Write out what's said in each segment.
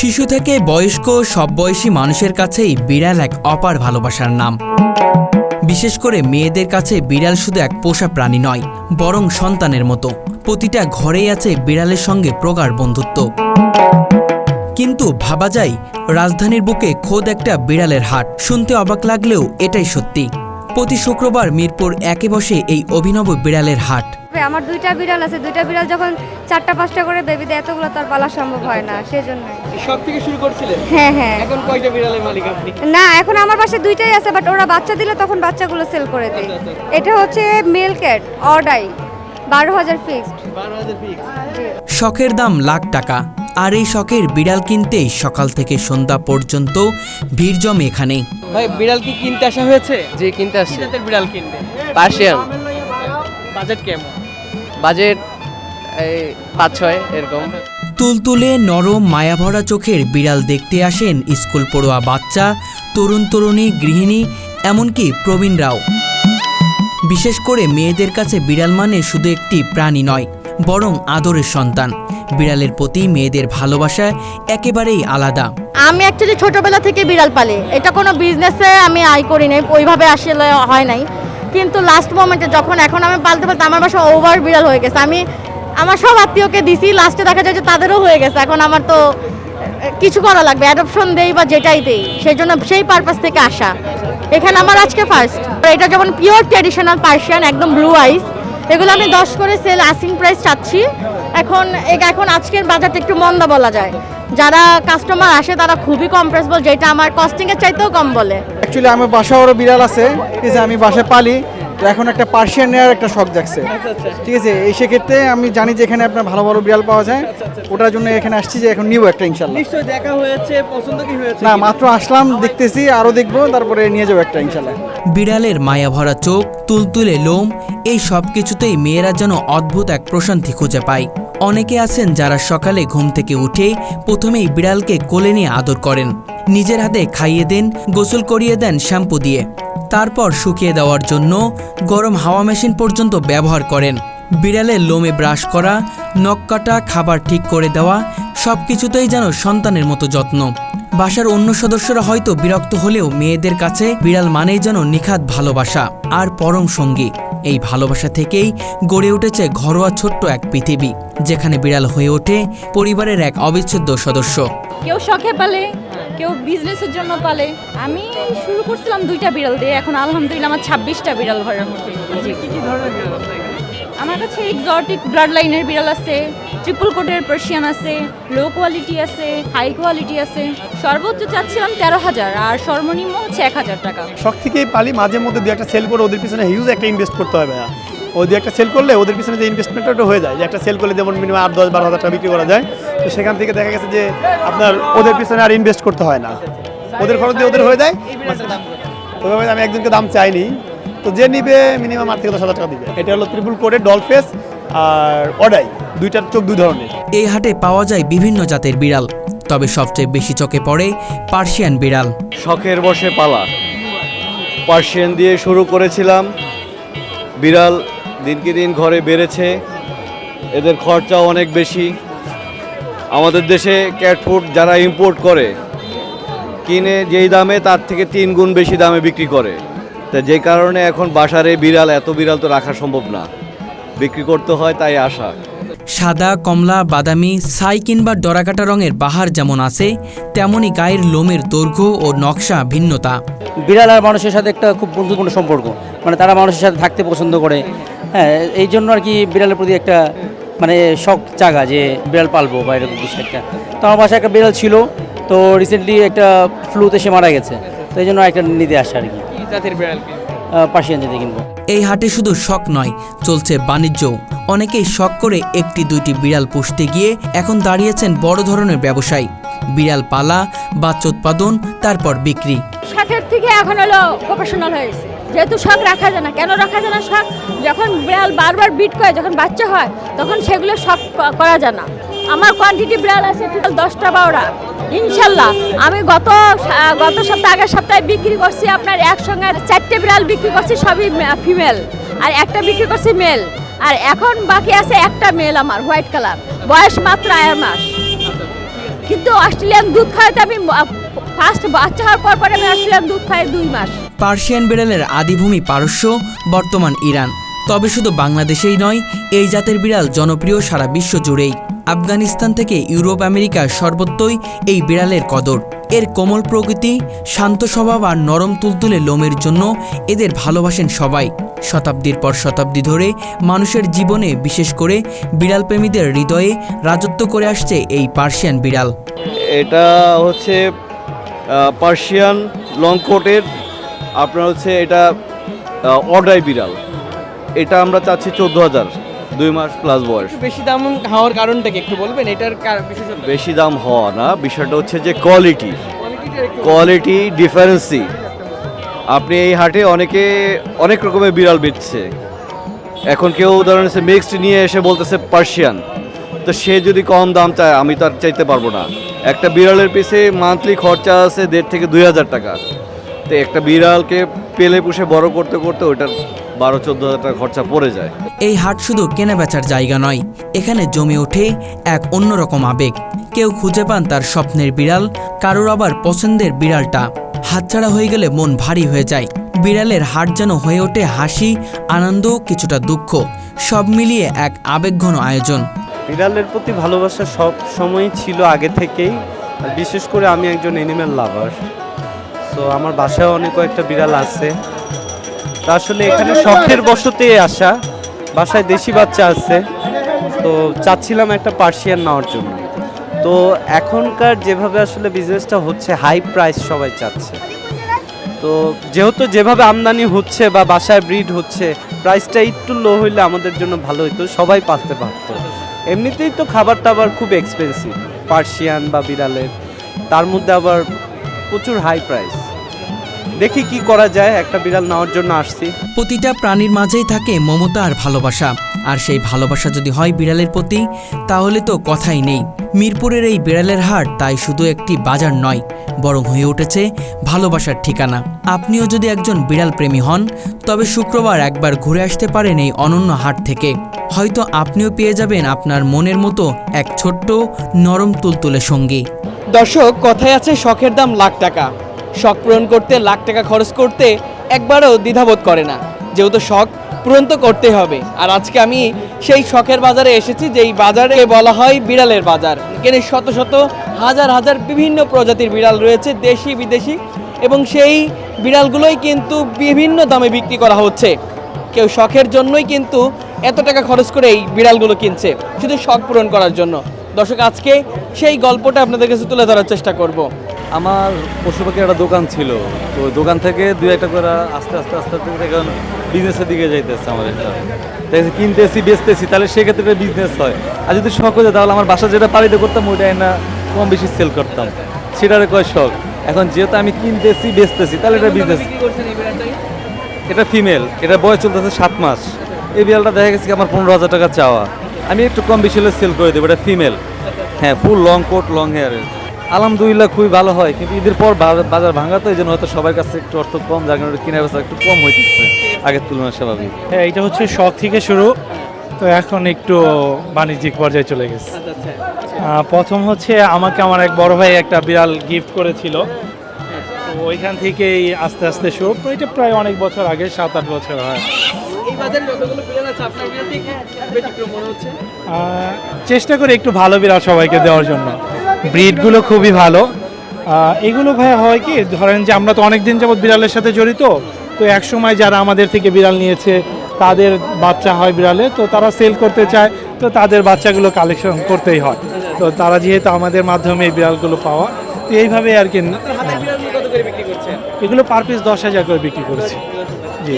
শিশু থেকে বয়স্ক সব বয়সী মানুষের কাছেই বিড়াল এক অপার ভালোবাসার নাম। বিশেষ করে মেয়েদের কাছে বিড়াল শুধু এক পোষা প্রাণী নয়, বরং সন্তানের মতো। প্রতিটা ঘরেই আছে বিড়ালের সঙ্গে প্রগাঢ় বন্ধুত্ব। কিন্তু ভাবা যায়, রাজধানীর বুকে খোদ একটা বিড়ালের হাট। শুনতে অবাক লাগলেও এটাই সত্যি। প্রতি শুক্রবার মিরপুর 1-এ বসে এই অভিনব বিড়ালের হাট। আমার দুইটা বিড়াল আছে, দুইটা বিড়াল যখন 4-5টা করে বেবি দেয়, এতগুলো তার পালা সম্ভব হয় না, সেজন্য। সব থেকে শুরু করছিলেন? হ্যাঁ। এখন কয়টা বিড়ালের মালিক আপনি? না, এখন আমার পাশে দুইটাই আছে, বাট ওরা বাচ্চা দিলে তখন বাচ্চাগুলো সেল করে দেয়। এটা হচ্ছে মেল ক্যাট অর্ডাই, 12,000 ফিক্সড। 12,000 ফিক্সড। শখের দাম লাখ টাকা। আর এই শখের বিড়াল কিনতেই সকাল থেকে সন্ধ্যা পর্যন্ত ভিড় জমে এখানে। ভাই, বিড়াল কি কিনতে আসা হয়েছে? জি, কিনতে আসছে। কি জাতের বিড়াল কিনবে? পার্সিয়ান। বাজেট কেমন? বাজেট এই 5-6 এরকম। তুলতুলে নরম মায়াভরা চোখের বিড়াল দেখতে আসেন স্কুল পড়ুয়া বাচ্চা, তরুণ তরুণী, গৃহিণী, এমনকি প্রবীণরাও। বিশেষ করে মেয়েদের কাছে বিড়াল মানে শুধু একটি প্রাণী নয়, বরং আদরের সন্তান। বিড়ালের প্রতি মেয়েদের ভালোবাসা একেবারেই আলাদা। আমি অ্যাকচুয়ালি ছোটবেলা থেকে বিড়াল পালি। এটা কোনো বিজনেসে আমি আয় করি নাই, ওইভাবে আসলে হয় নাই। কিন্তু লাস্ট মোমেন্টে যখন এখন আমি পালতে পালতে আমার বাসা ওভার বিড়াল হয়ে গেছে। আমি আমার সব আত্মীয়কে দিছি, লাস্টে দেখা যায় যে তাদেরও হয়ে গেছে। এখন আমার তো কিছু করা লাগবে, অ্যাডপশন দেই বা যেটাই দেই, সেই জন্য সেই পারপাস থেকে আসা। এখানে আমার আজকে ফার্স্ট। এটা যেমন পিওর ট্র্যাডিশনাল পার্সিয়ান, একদম ব্লু আইস। এগুলো আমি 10 করে সেল আস্কিং প্রাইস চাচ্ছি। এখন আজকের বাজারটা একটু মন্দা বলা যায়। যারা কাস্টমার আসে তারা খুবই কম্প্রেসবল, যেটা আমার কস্টিংয়ের চাইতেও কম বলে। অ্যাকচুয়ালি আমার বাসারও বিড়াল আছে, ঠিক আছে, আমি বাসায় পালি। তো এখন একটা পার্সিয়ান নেওয়ার একটা শখ জাগছে, ঠিক আছে। এই সেক্ষেত্রে আমি জানি যে এখানে আপনার ভালো ভালো বিড়াল পাওয়া যায়, ওটার জন্য এখানে আসছি যে এখন নিব একটা ইনশাল্লাহ। নিশ্চয়ই দেখা হয়েছে, পছন্দ কি হয়েছে? না, মাত্র আসলাম, দেখতেছি, আরও দেখবো, তারপরে নিয়ে যাবো একটা ইনশাল্লাহ। বিড়ালের মায়াভরা চোখ, তুলতুলে লোম, এই সব কিছুতেই মেয়েরা যেন অদ্ভুত এক প্রশান্তি খুঁজে পায়। অনেকে আছেন যারা সকালে ঘুম থেকে উঠে প্রথমেই বিড়ালকে কোলে নিয়ে আদর করেন, নিজের হাতে খাইয়ে দেন, গোসল করিয়ে দেন শ্যাম্পু দিয়ে, তারপর শুকিয়ে দেওয়ার জন্য গরম হাওয়া মেশিন পর্যন্ত ব্যবহার করেন। বিড়ালের লোমে ব্রাশ করা, নখ কাটা, খাবার ঠিক করে দেওয়া, সব কিছুতেই যেন সন্তানের মতো যত্ন। বাসার অন্য সদস্যরা হয়তো বিরক্ত হলেও মেয়েদের কাছে বিড়াল মানেই যেন নিখাত ভালোবাসা আর পরম সঙ্গী। এই ভালোবাসা থেকেই গড়ে উঠেছে ঘরোয়া ছোট্ট এক পৃথিবী, যেখানে বিড়াল হয়ে ওঠে পরিবারের এক অবিচ্ছেদ্য সদস্য। কেউ শখে পালে, কেউ বিজনেসের জন্য পালে। আমি শুরু করছিলাম 2টা বিড়াল দিয়ে, এখন আলহামদুলিল্লাহ আমার 26টা বিড়াল ঘরের মধ্যে। কি কি ধরনের বিড়াল আছে এখানে? আমার কাছে এক্সোটিক ব্লাড লাইনের বিড়াল আছে, ট্রিপল কোটের পার্সিয়ান আছে, লো কোয়ালিটি আছে, হাই কোয়ালিটি আছে। সর্বোচ্চ চাচ্ছিলাম 13,000 আর সর্বনিম্ন হচ্ছে 1,000 টাকা। শখ থেকেই পালি, মাঝে মধ্যে 2-একটা সেল করে ওদের পিছনে হিউজ একটা ইনভেস্ট করতে হবে। ওই 2-একটা সেল করলে ওদের পিছনে যে ইনভেস্টমেন্টটা হয়ে যায়, যে একটা সেল করলে যেমন মিনিমাম 8-10-12,000 টাকা বিক্রি করা যায়, তো সেখান থেকে দেখা গেছে যে আপনার ওদের পিছনে আর ইনভেস্ট করতে হয় না, ওদের খরচ দিয়ে ওদের হয়ে যায়। ওইভাবে আমি একজনকে দাম চাইনি, তো যে নিবে মিনিমাম 8 থেকে 10,000 টাকা দিবে। এটা হলো ট্রিপল কোটের ডল ফেস আর অডাই, দুইটার চোখ দুই ধরনের। এই হাটে পাওয়া যায় বিভিন্ন জাতের বিড়াল, তবে সবচেয়ে বেশি চোখে পড়ে পার্সিয়ান বিড়াল। শখের বশে পালা, পার্সিয়ান দিয়ে শুরু করেছিলাম। বিড়াল দিনকে দিন ঘরে বেড়েছে, এদের খরচাও অনেক বেশি। আমাদের দেশে ক্যাট ফুড যারা ইম্পোর্ট করে, কিনে যেই দামে তার থেকে 3 গুণ বেশি দামে বিক্রি করে। তা যে কারণে এখন বাসারে এত বিড়াল তো রাখা সম্ভব না, বিক্রি করতে হয়, তাই আসা। সাদা, কমলা, বাদামি, ছাই কিংবা ডরাকাটা রঙের বাহার যেমন আছে, তেমনই গায়ের লোমের দৈর্ঘ্য ও নকশা ভিন্নতা। বিড়াল আর মানুষের সাথে একটা খুব বন্ধুত্বপূর্ণ সম্পর্ক, মানে তারা মানুষের সাথে থাকতে পছন্দ করে। হ্যাঁ, এই জন্য আর কি বিড়ালের প্রতি একটা মানে শখ জাগা যে বিড়াল পালবো বা এরকম কিছু একটা। তো আমার বাসায় একটা বিড়াল ছিল, তো রিসেন্টলি একটা ফ্লুতে সে মারা গেছে, তো এই জন্য একটা নিতে আসা আর কি। কি জাতের বিড়াল কিনবে? পার্সিয়ান যেতে কিনবো। এই হাটে শুধু শখ নয়, চলছে বাণিজ্যও। অনেকেই শখ করে 1-2টি বিড়াল পুষতে গিয়ে এখন দাঁড়িয়েছেন বড় ধরনের ব্যবসায়ী। বিড়াল পালা, বাচ্চা উৎপাদন, তারপর বিক্রি। শখের থেকে এখন হলো প্রফেশনাল হয়ে গেছে। যেহেতু শখ রাখা যায় না, কেন রাখা যায় না? শখ যখন বিড়াল বারবার বিট করে, যখন বাচ্চা হয়, তখন সেগুলো শখ করা যায় না। আমার কোয়ান্টিটি বিড়াল আছে 10টা-12টা ইনশাল্লাহ। আমি গত সপ্তাহে, আগের সপ্তাহে বিক্রি করছি আপনার একসঙ্গে 4টে বিড়াল বিক্রি করছি, সবই ফিমেল, আর একটা বিক্রি করছি মেল। আর এখন বাকি আছে একটা মেল আমার, হোয়াইট কালার, বয়স মাত্র 1 মাস। কিন্তু অস্ট্রেলিয়ান দুধ খাওয়াতে আমি ফার্স্ট বাচ্চা হওয়ার পর আমি অস্ট্রেলিয়ান দুধ খাই 2 মাস। পার্সিয়ান বিড়ালের আদিভূমি পারস্য, বর্তমান ইরান। তবে শুধু বাংলাদেশেই নয়, এই জাতের বিড়াল জনপ্রিয় সারা বিশ্ব জুড়েই। আফগানিস্তান থেকে ইউরোপ আমেরিকার সর্বত্রই এই বিড়ালের কদর। এর কোমল প্রকৃতি, শান্ত স্বভাব আর নরম তুলতুলে লোমের জন্য এদের ভালোবাসেন সবাই। শতাব্দীর পর শতাব্দী ধরে মানুষের জীবনে, বিশেষ করে বিড়াল প্রেমীদের হৃদয়ে রাজত্ব করে আসছে এই পার্সিয়ান বিড়াল। এটা হচ্ছে পার্সিয়ান লং কোটের, আপনার হচ্ছে এটা অর্ডাই বিড়াল। এটা আমরা চাচ্ছি 14,000, 2 মাস প্লাস বয়স। বেশি দাম হওয়ার কারণটা কি একটু বলবেন? এটার বিশেষত্ব? বেশি দাম হওয়া না, বিষয়টা হচ্ছে যে কোয়ালিটি ডিফারেন্সি। আপনি এই হাটে অনেক রকমের বিড়াল বেচছে। এখন কেউ ধরেন মিক্সড নিয়ে এসে বলতেছে পার্সিয়ান, তো সে যদি কম দাম চায় আমি তো আর চাইতে পারবো না। একটা বিড়ালের পিছে মান্থলি খরচা আছে 1,500 থেকে 2,000 টাকা। তো একটা বিড়ালকে পেলে পুষে বড় করতে করতে ওইটার 12-14,000 টাকা খরচা পড়ে যায়। এই হাট শুধু কেনাবেচার জায়গা নয়, এখানে জমে ওঠে এক অন্যরকম আবেগ। কেউ খুঁজে পান তার স্বপ্নের বিড়াল, কারোর আবার পছন্দের বিড়ালটা। হাতছাড়া হয়ে গেলে মন ভারী হয়ে যায়। বিড়ালের হাট যেন হয়ে ওঠে হাসি, আনন্দ, কিছুটা দুঃখ, সব মিলিয়ে এক আবেগঘন আয়োজন। বিড়ালের প্রতি ভালোবাসা সব সময়ই ছিল আগে থেকেই, আর বিশেষ করে আমি একজন অ্যানিম্যাল লাভার। তো আমার বাসায় অনেক কয়েকটা বিড়াল আছে। তা আসলে এখানে শখের বশতে আসা, বাসায় দেশি বাচ্চা আছে, তো চাচ্ছিলাম একটা পার্সিয়ান নেওয়ার জন্য। তো এখনকার যেভাবে আসলে বিজনেসটা হচ্ছে, হাই প্রাইস সবাই চাচ্ছে। তো যেহেতু যেভাবে আমদানি হচ্ছে বা বাসায় ব্রিড হচ্ছে, প্রাইসটা একটু লো হইলে আমাদের জন্য ভালো হতো, সবাই পালতে পারতো। এমনিতেই তো খাবার টাবার খুব এক্সপেন্সিভ পার্সিয়ান বা বিড়ালের, তার মধ্যে আবার প্রচুর হাই প্রাইস। দেখি কি করা যায়, একটা বিড়াল নেওয়ার জন্য আসছি। প্রতিটা প্রাণীর মাঝেই থাকে মমতা আর ভালোবাসা, আর সেই ভালোবাসা যদি হয় বিড়ালের প্রতি, তাহলে তো কথাই নেই। মিরপুরের এই বিড়ালের হাট তাই শুধু একটি বাজার নয়, বরং হয়ে উঠেছে ভালোবাসার ঠিকানা। আপনিও যদি একজন বিড়াল প্রেমী হন, তবে শুক্রবার একবার ঘুরে আসতে পারেন এই অনন্য হাট থেকে। হয়তো আপনিও পেয়ে যাবেন আপনার মনের মতো এক ছোট্ট নরম তুলতুলে সঙ্গী। দর্শক, কথায় আছে শখের দাম লাখ টাকা। শখ পূরণ করতে লাখ টাকা খরচ করতে একবারও দ্বিধাবোধ করে না, যেহেতু শখ পূরণ তো করতেই হবে। আর আজকে আমি সেই শখের বাজারে এসেছি, যেই বাজারে বলা হয় বিড়ালের বাজার। এখানে শত শত হাজার হাজার বিভিন্ন প্রজাতির বিড়াল রয়েছে, দেশি বিদেশি, এবং সেই বিড়ালগুলোই কিন্তু বিভিন্ন দামে বিক্রি করা হচ্ছে। কেউ শখের জন্যই কিন্তু এত টাকা খরচ করে এই বিড়ালগুলো কিনছে, শুধু শখ পূরণ করার জন্য। দর্শক, আজকে সেই গল্পটা আপনাদের কাছে তুলে ধরার চেষ্টা করব। আমার পশু পাখির একটা দোকান ছিল, তো দোকান থেকে 2-1টা করে আস্তে আস্তে এখন বিজনেসের দিকে যাইতেছে। আমার এটা দেখছি কিনতেছি বেচতেছি, তাহলে সেক্ষেত্রে বিজনেস হয়। আর যদি শখ হয়ে যায়, তাহলে আমার বাসা যেটা পালিতে করতাম ওইটাই না কম বেশি সেল করতাম, সেটারে কয় শখ। এখন যেহেতু আমি কিনতেছি বেচতেছি, তাহলে এটা বিজনেস। এটা ফিমেল, এটা বয়স চলতেছে 7 মাস। এই বিড়ালটা দেখা গেছে আমার 15,000 টাকা চাওয়া, আমি একটু কম বেশি হলে সেল করে দেবো। এটা ফিমেল, হ্যাঁ, ফুল লং কোট লং হেয়ারের। আলহামদুলিল্লাহ খুবই ভালো হয়, কিন্তু ঈদের পর বাজার ভাঙা, তো এই জন্য হয়তো সবার কাছে একটু অর্থ কম, যার কারণে কেনা বেচা একটু কম হইতেছে আগের তুলনায় স্বাভাবিক। হ্যাঁ, এটা হচ্ছে শখ থেকে শুরু, তো এখন একটু বাণিজ্যিক পর্যায়ে চলে গেছে। প্রথম হচ্ছে আমাকে আমার এক বড় ভাই একটা বিড়াল গিফট করেছিল, তো ওইখান থেকেই আস্তে আস্তে শুরু। এটা প্রায় অনেক বছর আগে, 7-8 বছর হয়। এই বাজারে যতগুলো বিড়াল আছে, আপনার বিড়ালটি কি ব্যতিক্রম মনে হচ্ছে? চেষ্টা করি একটু ভালো বিড়াল সবাইকে দেওয়ার জন্য। ব্রিডগুলো খুবই ভালো। এগুলো ভাই হয় কি, ধরেন যে আমরা তো অনেক দিন যাবত বিড়ালের সাথে জড়িত, তো এক সময় যারা আমাদের থেকে বিড়াল নিয়েছে তাদের বাচ্চা হয় বিড়ালে, তো তারা সেল করতে চায়, তো তাদের বাচ্চাগুলো কালেকশন করতেই হয়। তো তারা যেহেতু আমাদের মাধ্যমে এই বিড়ালগুলো পাওয়া, তো এইভাবে আর কি। এগুলো পার পিস 10,000 করে বিক্রি করেছি। জি,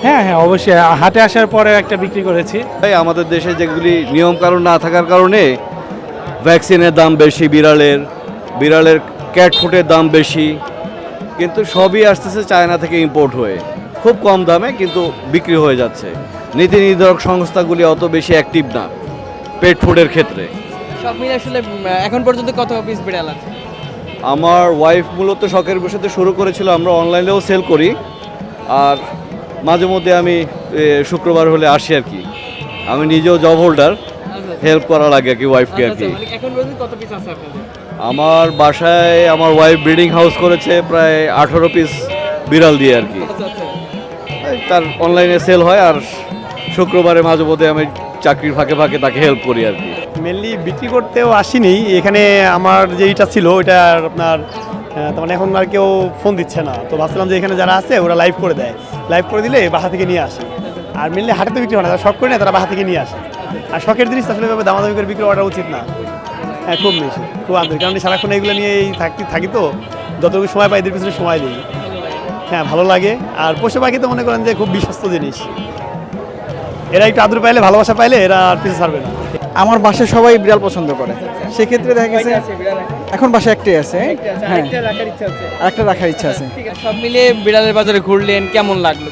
হ্যাঁ হ্যাঁ, অবশ্যই হাটে আসার পরে একটা বিক্রি করেছি। তাই আমাদের দেশে যেগুলি নিয়ম কানুন না থাকার কারণে ভ্যাকসিনের দাম বেশি, বিড়ালের ক্যাট ফুডের দাম বেশি, কিন্তু সবই আসতেছে চায়না থেকে ইম্পোর্ট হয়ে খুব কম দামে, কিন্তু বিক্রি হয়ে যাচ্ছে। নীতি নির্ধারক সংস্থাগুলি অত বেশি অ্যাক্টিভ না পেট ফুডের ক্ষেত্রে। সব মিলে আসলে এখন পর্যন্ত কত পিস বিড়াল আছে? আমার ওয়াইফ মূলত শখের বিষয়তে শুরু করেছিল, আমরা অনলাইনেও সেল করি, আর মাঝে মধ্যে আমি শুক্রবার হলে আসি আর কি। আমি নিজেও জব হোল্ডার, হেল্প করা লাগে আর কি ওয়াইফকে আর কি। এখন পর্যন্ত কত পিস আছে আপনাদের? আমার বাসায় আমার ওয়াইফ ব্রিডিং হাউস করেছে প্রায় 18 পিস বিড়াল দিয়ে আর কি। এই তার অনলাইনে সেল হয়, আর শুক্রবারে মাঝে মধ্যে আমি চাকরির ফাঁকে ফাঁকে তাকে হেল্প করি আর কি। মেনলি বিক্রি করতেও আসিনি, এখানে আমার যেইটা ছিল ওইটা আপনার তার মানে এখন আর কেউ ফোন দিচ্ছে না, তো ভাবছিলাম যে এখানে যারা আছে ওরা লাইভ করে দেয়, লাইভ করে দিলে বাসা থেকে নিয়ে আসে। আর মেনলি হাটে তো বিক্রি হয় না, যারা শখ করে নেয় তারা বাসা থেকে নিয়ে আসে। আর শখের জিনিস আসলে এভাবে দামাদামি করে বিক্রি করা উচিত না। হ্যাঁ, খুব বেশি, খুব আন্তরিক, কারণ সারাক্ষণ এইগুলো নিয়েই থাকি তো, যতটুকু সময় পাই এদের পিছনে সময় দিই। হ্যাঁ, ভালো লাগে। আর পশু পাখি তো মনে করেন যে খুব বিশ্বস্ত জিনিস, এরা একটু আদর পাইলে, ভালোবাসা পাইলে এরা আর পিছু ছাড়বে না। আমার বাসায় সবাই বিড়াল পছন্দ করে, সেক্ষেত্রে দেখা গেছে এখন বাসায় একটাই আছে। হ্যাঁ, আরেকটা রাখার ইচ্ছা আছে। সব মিলিয়ে বিড়ালের বাজারে ঘুরলেন, কেমন লাগলো?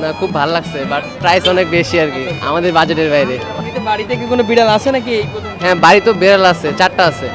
না, খুব ভালো লাগছে, বাট প্রাইস অনেক বেশি আর কি, আমাদের বাজেটের বাইরে। বাড়িতে কি কোনো বিড়াল আছে নাকি? হ্যাঁ, বাড়ি তো বিড়াল আছে, 4টা আছে।